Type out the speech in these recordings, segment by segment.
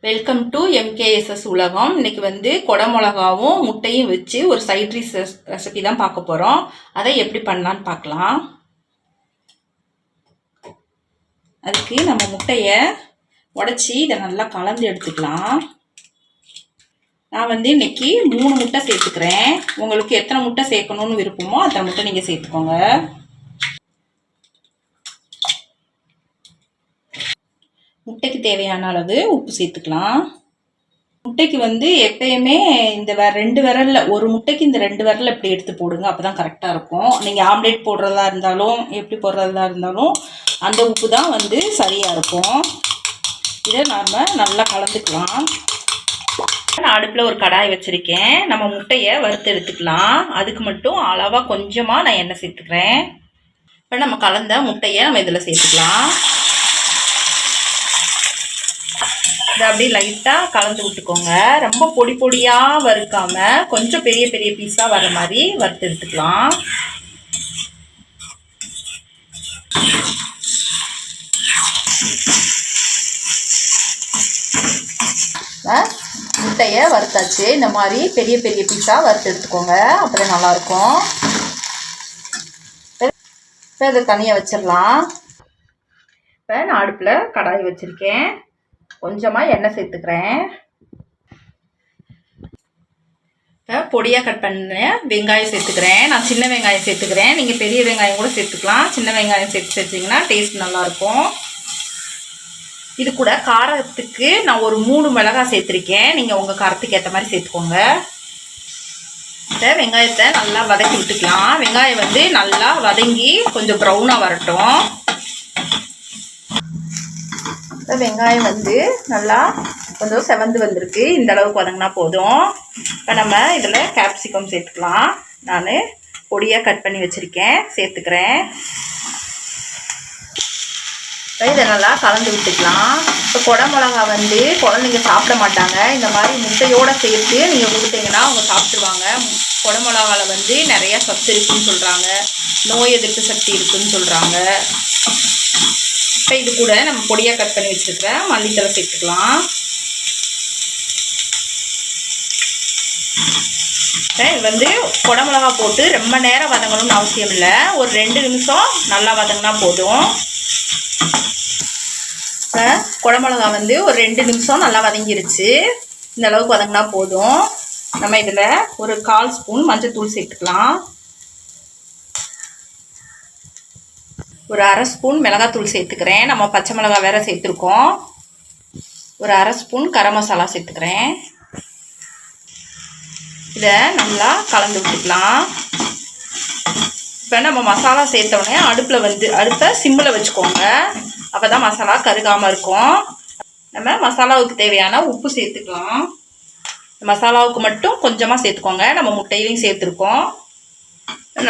Welcome to MKSS உலகம். இன்னைக்கு வந்து கொடை மிளகாவும் முட்டையும் வச்சு ஒரு சைட் டிஷ் ரெசிபி தான் பார்க்க போகிறோம். அதை எப்படி பண்ணலான்னு பார்க்கலாம். அதுக்கு நம்ம முட்டையை உடச்சி இதை நல்லா கலந்து எடுத்துக்கலாம். நான் வந்து இன்னைக்கு 3 முட்டை சேர்த்துக்கிறேன். உங்களுக்கு எத்தனை முட்டை சேர்க்கணும்னு விருப்பமோ அத்தனை முட்டை நீங்கள் சேர்த்துக்கோங்க. முட்டைக்கு தேவையான அளவு உப்பு சேர்த்துக்கலாம். முட்டைக்கு வந்து எப்பயுமே இந்த 2 விரல்ல ஒரு முட்டைக்கு இந்த 2 விரல் இப்படி எடுத்து போடுங்க. அப்போ தான் கரெக்டாக இருக்கும். நீங்கள் ஆம்லேட் போடுறதா இருந்தாலும் எப்படி போடுறதா இருந்தாலும் அந்த உப்பு தான் வந்து சரியாக இருக்கும். இதை நாம் நல்லா கலந்துக்கலாம். நான் அடுப்பில் ஒரு கடாய் வச்சுருக்கேன். நம்ம முட்டையை வறுத்து எடுத்துக்கலாம். அதுக்கு மட்டும் அளவாக கொஞ்சமாக நான் எண்ணெய் சேர்த்துக்கிறேன். இப்போ நம்ம கலந்த முட்டையை நம்ம இதில் சேர்த்துக்கலாம். இதை அப்படியே லைட்டாக கலந்து விட்டுக்கோங்க. ரொம்ப பொடி பொடியாக வறுக்காமல் கொஞ்சம் பெரிய பெரிய பீஸாக வர மாதிரி வறுத்து எடுத்துக்கலாம். முட்டையை வறுத்தாச்சு. இந்த மாதிரி பெரிய பெரிய பீஸாக வறுத்து எடுத்துக்கோங்க. அப்போதான் நல்லாயிருக்கும். இப்போ இதை தனியாக வச்சிடலாம். இப்போ நான் அடுப்பில் கடாய் வச்சுருக்கேன். கொஞ்சமாக எண்ணெய் சேர்த்துக்கிறேன். இப்போ பொடியாக கட் பண்ண வெங்காயம் சேர்த்துக்கிறேன். நான் சின்ன வெங்காயம் சேர்த்துக்கிறேன். நீங்கள் பெரிய வெங்காயம் கூட சேர்த்துக்கலாம். சின்ன வெங்காயம் சேர்த்திங்கன்னா டேஸ்ட் நல்லாயிருக்கும். இது கூட காரத்துக்கு நான் ஒரு 3 மிளகாய் சேர்த்துருக்கேன். நீங்கள் உங்கள் காரத்துக்கு ஏற்ற மாதிரி சேர்த்துக்கோங்க. இந்த வெங்காயத்தை நல்லா வதக்கி விட்டுக்கலாம். வெங்காயம் வந்து நல்லா வதங்கி கொஞ்சம் ப்ரௌனாக வரட்டும். வெங்காயம் வந்து நல்லா கொஞ்சம் செவந்து வந்திருக்கு. இந்த அளவுக்கு வதங்கினா போதும். இப்போ நம்ம இதில் கேப்சிகம் சேர்த்துக்கலாம். நான் பொடியாக கட் பண்ணி வச்சுருக்கேன், சேர்த்துக்கிறேன். இதை நல்லா கலந்து விட்டுக்கலாம். இப்போ கொடை மிளகா வந்து குழந்தைங்க சாப்பிட மாட்டாங்க. இந்த மாதிரி முட்டையோடு சேர்த்து நீங்கள் கொடுத்தீங்கன்னா அவங்க சாப்பிட்டுருவாங்க. கொடை மிளகாவில் வந்து நிறைய சத்து இருக்குதுன்னு சொல்கிறாங்க. நோய் எதிர்ப்பு சக்தி இருக்குதுன்னு சொல்கிறாங்க. இப்போ இது கூட நம்ம பொடியாக கட் பண்ணி வச்சுருக்கிற மல்லித்தலை சேர்த்துக்கலாம். இது வந்து கொடை மிளகா போட்டு ரொம்ப நேரம் வதங்கணும்னு அவசியம் இல்லை. ஒரு 2 நிமிஷம் நல்லா வதங்கினா போதும். இப்போ கொடை மிளகா வந்து ஒரு 2 நிமிஷம் நல்லா வதங்கிருச்சு. இந்த அளவுக்கு வதங்கினா போதும். நம்ம இதில் ஒரு 1/4 ஸ்பூன் மஞ்சள் சேர்த்துக்கலாம். ஒரு 1/2 ஸ்பூன் மிளகாத்தூள் சேர்த்துக்கிறேன். நம்ம பச்சை மிளகா வேறு சேர்த்துருக்கோம். ஒரு 1/2 ஸ்பூன் கரம் மசாலா சேர்த்துக்கிறேன். இதை நல்லா கலந்து விட்டுக்கலாம். இப்போ நம்ம மசாலா சேர்த்தோடனே அடுப்பை சிம்மில் வச்சுக்கோங்க. அப்போ தான் மசாலா கருகாமல் இருக்கும். நம்ம மசாலாவுக்கு தேவையான உப்பு சேர்த்துக்கலாம். மசாலாவுக்கு மட்டும் கொஞ்சமாக சேர்த்துக்கோங்க. நம்ம முட்டையிலையும் சேர்த்துருக்கோம்.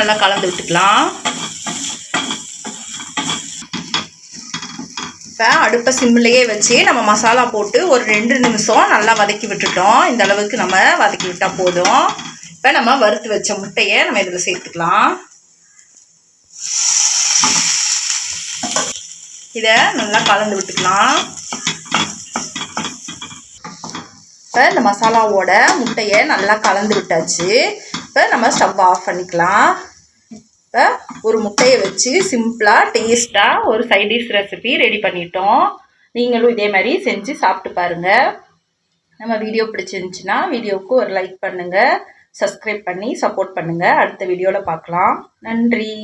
நல்லா கலந்து விட்டுக்கலாம். இப்போ அடுப்பை சிம்மிலேயே வச்சு நம்ம மசாலா போட்டு ஒரு 2 நிமிஷம் நல்லா வதக்கி விட்டுட்டோம். இந்த அளவுக்கு நம்ம வதக்கி விட்டால் போதும். இப்போ நம்ம வறுத்து வச்ச முட்டையை நம்ம இதில் சேர்த்துக்கலாம். இதை நல்லா கலந்து விட்டுக்கலாம். இப்போ இந்த மசாலாவோட முட்டையை நல்லா கலந்து விட்டாச்சு. இப்போ நம்ம ஸ்டவ் ஆஃப் பண்ணிக்கலாம். இப்போ ஒரு முட்டையை வச்சு சிம்பிளாக டேஸ்ட்டாக ஒரு சைட் டிஷ் ரெசிபி ரெடி பண்ணிட்டோம். நீங்களும் இதே மாதிரி செஞ்சு சாப்பிட்டு பாருங்கள். நம்ம வீடியோ பிடிச்சிருந்துச்சுன்னா வீடியோவுக்கு ஒரு லைக் பண்ணுங்கள், சப்ஸ்கிரைப் பண்ணி சப்போர்ட் பண்ணுங்கள். அடுத்த வீடியோவில் பார்க்கலாம். நன்றி.